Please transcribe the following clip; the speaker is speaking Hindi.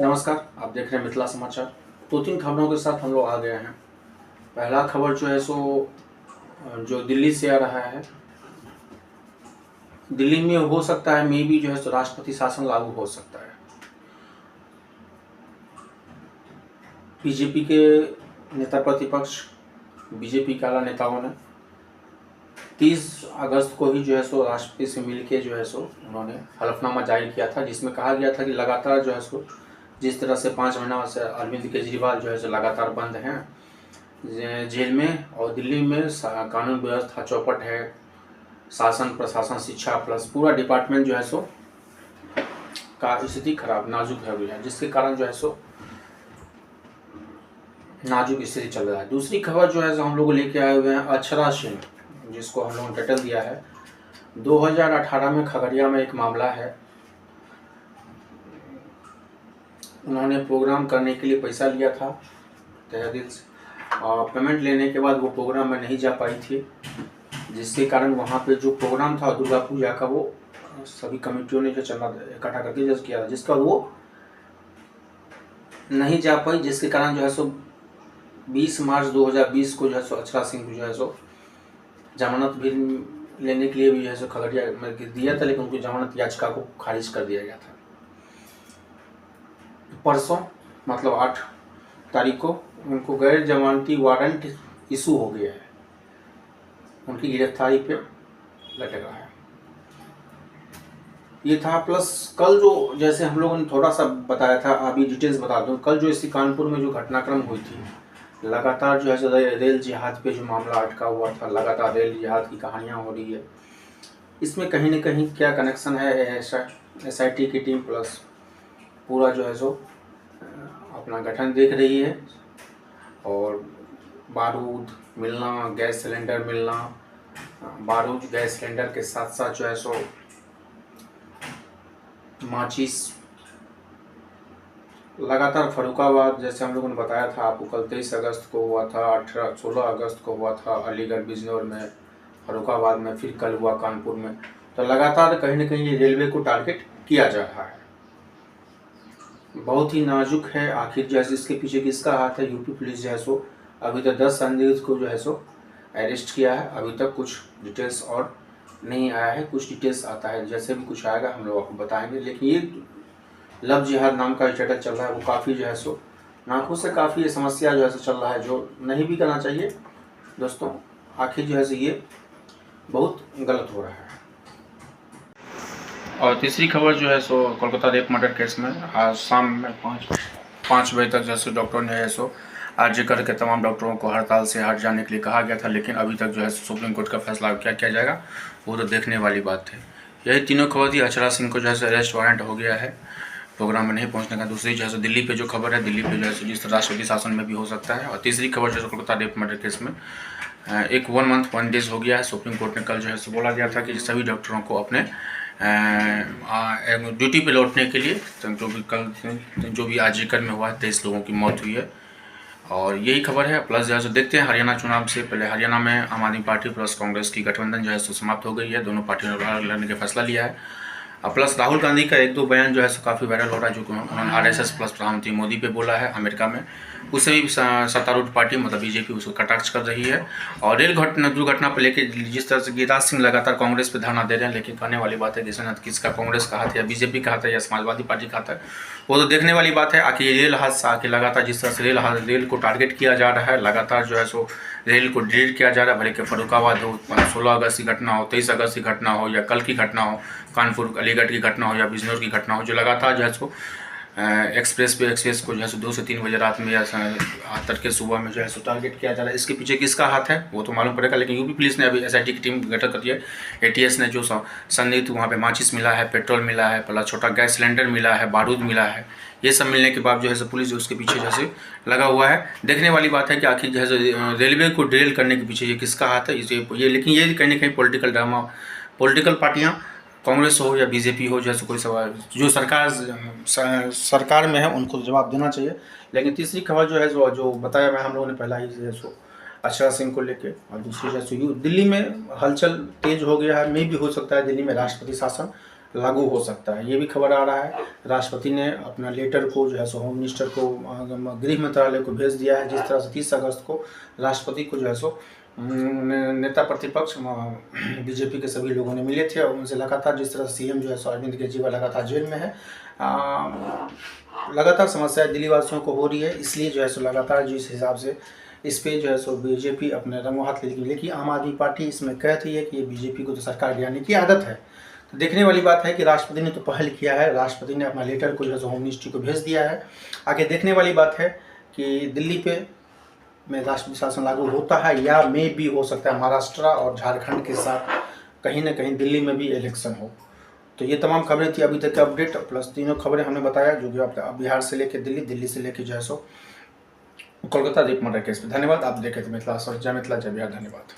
नमस्कार, आप देख रहे हैं मिथिला समाचार। 2-3 खबरों के साथ हम लोग आ गए हैं। पहला खबर जो है जो दिल्ली से आ रहा है। दिल्ली में हो सकता है मे बी जो है राष्ट्रपति शासन लागू हो सकता है। बीजेपी के नेता प्रतिपक्ष, बीजेपी के आला नेताओं ने 30 अगस्त को ही जो है राष्ट्रपति से मिलके जो है उन्होंने हलफनामा जारी किया था, जिसमें कहा गया था कि लगातार जो है जिस तरह से 5 महीना से अरविंद केजरीवाल जो है लगातार बंद हैं जेल में, और दिल्ली में कानून व्यवस्था चौपट है, शासन प्रशासन शिक्षा प्लस पूरा डिपार्टमेंट जो है का स्थिति खराब नाजुक है गया, जिसके कारण जो है नाजुक स्थिति चल रहा है। दूसरी खबर जो है हम लोग लेके आए हुए हैं अक्षरा सिंह, जिसको हम लोगों ने टाइटल दिया है 2018 में खगड़िया में एक मामला है। उन्होंने प्रोग्राम करने के लिए पैसा लिया था तहे दिल से, और पेमेंट लेने के बाद वो प्रोग्राम में नहीं जा पाई थी, जिसके कारण वहाँ पे जो प्रोग्राम था दुर्गा पूजा का वो सभी कमेटियों ने जो चंदा इकट्ठा करके जज किया था, जिसका वो नहीं जा पाई, जिसके कारण जो है 20 मार्च 2020 को जो है अक्षरा सिंह को जो है जमानत भी लेने के लिए भी जो है खगड़िया में दिया था, लेकिन उनकी जमानत याचिका को खारिज कर दिया गया था। परसों मतलब 8 तारीख को उनको गैर जमानती वारंट इशू हो गया है, उनकी गिरफ्तारी पे लटका है। ये था। प्लस कल जो जैसे हम लोगों ने थोड़ा सा बताया था, अभी डिटेल्स बता दूं, कल जो इसी कानपुर में जो घटनाक्रम हुई थी, लगातार जो है रेल जिहाद पे जो मामला अटका हुआ था, लगातार रेल जिहाद की कहानियाँ हो रही है। इसमें कहीं ना कहीं क्या कनेक्शन है SIT की टीम प्लस पूरा जो है अपना गठन देख रही है, और बारूद मिलना, गैस सिलेंडर मिलना, बारूद गैस सिलेंडर के साथ साथ जो है माचिस, लगातार फरुखाबाद, जैसे हम लोगों ने बताया था आपको, कल 23 अगस्त को हुआ था, 16 अगस्त को हुआ था अलीगढ़ बिजनौर में, फरुखाबाद में, फिर कल हुआ कानपुर में। तो लगातार कहीं ना कहीं रेलवे को टारगेट किया जा रहा है। बहुत ही नाजुक है, आखिर जो है इसके पीछे किसका हाथ है। यूपी पुलिस जो है अभी तक 10 संदिग्ध को जो है अरेस्ट किया है। अभी तक कुछ डिटेल्स और नहीं आया है, कुछ डिटेल्स आता है, जैसे भी कुछ आएगा हम लोग आपको बताएंगे। लेकिन ये लव जिहाद नाम का स्टेटस चल रहा है, वो काफ़ी जो है नाखुश से काफ़ी ये समस्या जो है चल रहा है, जो नहीं भी करना चाहिए दोस्तों। आखिर जो है ये बहुत गलत हो रहा है। और तीसरी खबर जो है कोलकाता रेप मर्डर केस में आज शाम में 5 बजे तक जैसे डॉक्टर ने आरजीकर के तमाम डॉक्टरों को हड़ताल से हट जाने के लिए कहा गया था, लेकिन अभी तक जो है सुप्रीम कोर्ट का फैसला क्या किया जाएगा वो तो देखने वाली बात है। यही तीनों खबर थी। अक्षरा सिंह को जो है अरेस्ट वारंट हो गया है प्रोग्राम में नहीं पहुंचने का। दूसरी जो है दिल्ली पे जो खबर है, दिल्ली पे जो है जिस राष्ट्रपति शासन में भी हो सकता है। और तीसरी खबर जो है कोलकाता रेप मर्डर केस में एक 1 मंथ 1 डेज हो गया है। सुप्रीम कोर्ट ने कल जो है बोला गया था कि सभी डॉक्टरों को अपने ड्यूटी पे लौटने के लिए, जो भी आरजीकर में हुआ है 23 लोगों की मौत हुई है, और यही खबर है। प्लस जो है देखते हैं हरियाणा चुनाव से पहले हरियाणा में आम आदमी पार्टी प्लस कांग्रेस की गठबंधन जो है समाप्त हो गई है, दोनों पार्टियों ने लड़ने का फैसला लिया है। प्लस राहुल गांधी का 1-2 बयान जो है काफ़ी वायरल हो रहा है, जो उन्होंने RSS प्लस प्रधानमंत्री मोदी पे बोला है अमेरिका में, उससे भी सत्तारूढ़ पार्टी मतलब बीजेपी उसको कटाक्ष कर रही है। और रेल दुर्घटना पर लेकर जिस तरह से गिरिराज सिंह लगातार कांग्रेस पे धरना दे रहे हैं, लेकिन कहने वाली बात है किसका कांग्रेस का हाथ है या बीजेपी का हाथ है या समाजवादी पार्टी का हाथ है, वो तो देखने वाली बात है। आखिर रेल हादसा आके लगातार जिस तरह से रेल को टारगेट किया जा रहा है, लगातार जो है रेल को डिलीट किया जा रहा है, भले कि फरुखाबाद हो, 16 अगस्त की घटना हो, 23 अगस्त की घटना हो, या कल की घटना हो, कानपुर अलीगढ़ की घटना हो, या बिजनौर की घटना हो, जो लगातार जो है एक्सप्रेस को जो है 2 से 3 बजे रात में या तड़के सुबह में जो है टारगेट किया जा रहा है। इसके पीछे किसका हाथ है वो तो मालूम पड़ेगा। लेकिन यूपी पुलिस ने अभी SIT की टीम गठन कर दिया है। ATS ने जो संदिग्ध वहाँ पे माचिस मिला है, पेट्रोल मिला है, प्लस छोटा गैस सिलेंडर मिला है, बारूद मिला है, ये सब मिलने के बाद जो है पुलिस जो उसके पीछे जैसे लगा हुआ है। देखने वाली बात है कि आखिर जो है रेलवे को ड्रिल करने के पीछे ये किसका हाथ है ये। लेकिन ये कहीं ना कहीं पॉलिटिकल ड्रामा, पॉलिटिकल पार्टियाँ कांग्रेस हो या बीजेपी हो, जैसे कोई सवाल जो सरकार में है उनको जवाब देना चाहिए। लेकिन तीसरी खबर जो है जो बताया मैं हम लोगों ने पहला ही जो अक्षरा सिंह को लेके, और दूसरी जो दिल्ली में हलचल तेज हो गया है, में भी हो सकता है दिल्ली में राष्ट्रपति शासन लागू हो सकता है। ये भी खबर आ रहा है। राष्ट्रपति ने अपना लेटर को जो है सो होम मिनिस्टर को, गृह मंत्रालय को भेज दिया है। जिस तरह से 30 अगस्त को राष्ट्रपति को जो है सो नेता प्रतिपक्ष बीजेपी के सभी लोगों ने मिले थे और उनसे लगातार, जिस तरह से सीएम जो है सो अरविंद केजरीवाल लगातार जेल में है, लगातार समस्याएं दिल्ली वासियों को हो रही है, इसलिए जो है सो लगातार जिस हिसाब से इस पे जो है सो बीजेपी अपने रंगों हाथ लेती है। लेकिन आम आदमी पार्टी इसमें कहती है कि ये बीजेपी को तो सरकार गिराने की आदत है। तो देखने वाली बात है कि राष्ट्रपति ने तो पहल किया है, राष्ट्रपति ने अपना लेटर को जो है सो होम मिनिस्ट्री को भेज दिया है। आगे देखने वाली बात है कि दिल्ली पे में राष्ट्रपति शासन लागू होता है या में भी हो सकता है महाराष्ट्र और झारखंड के साथ कहीं ना कहीं दिल्ली में भी इलेक्शन हो। तो ये तमाम खबरें थी अभी तक का अपडेट, प्लस तीनों खबरें हमने बताया जो कि आप बिहार से लेकर दिल्ली, दिल्ली से लेकर जो है सो कोलकाता दीप मर्डर केस पे। धन्यवाद। आप देखे थे मिथिला, जय मिथिला जय बिहार। धन्यवाद।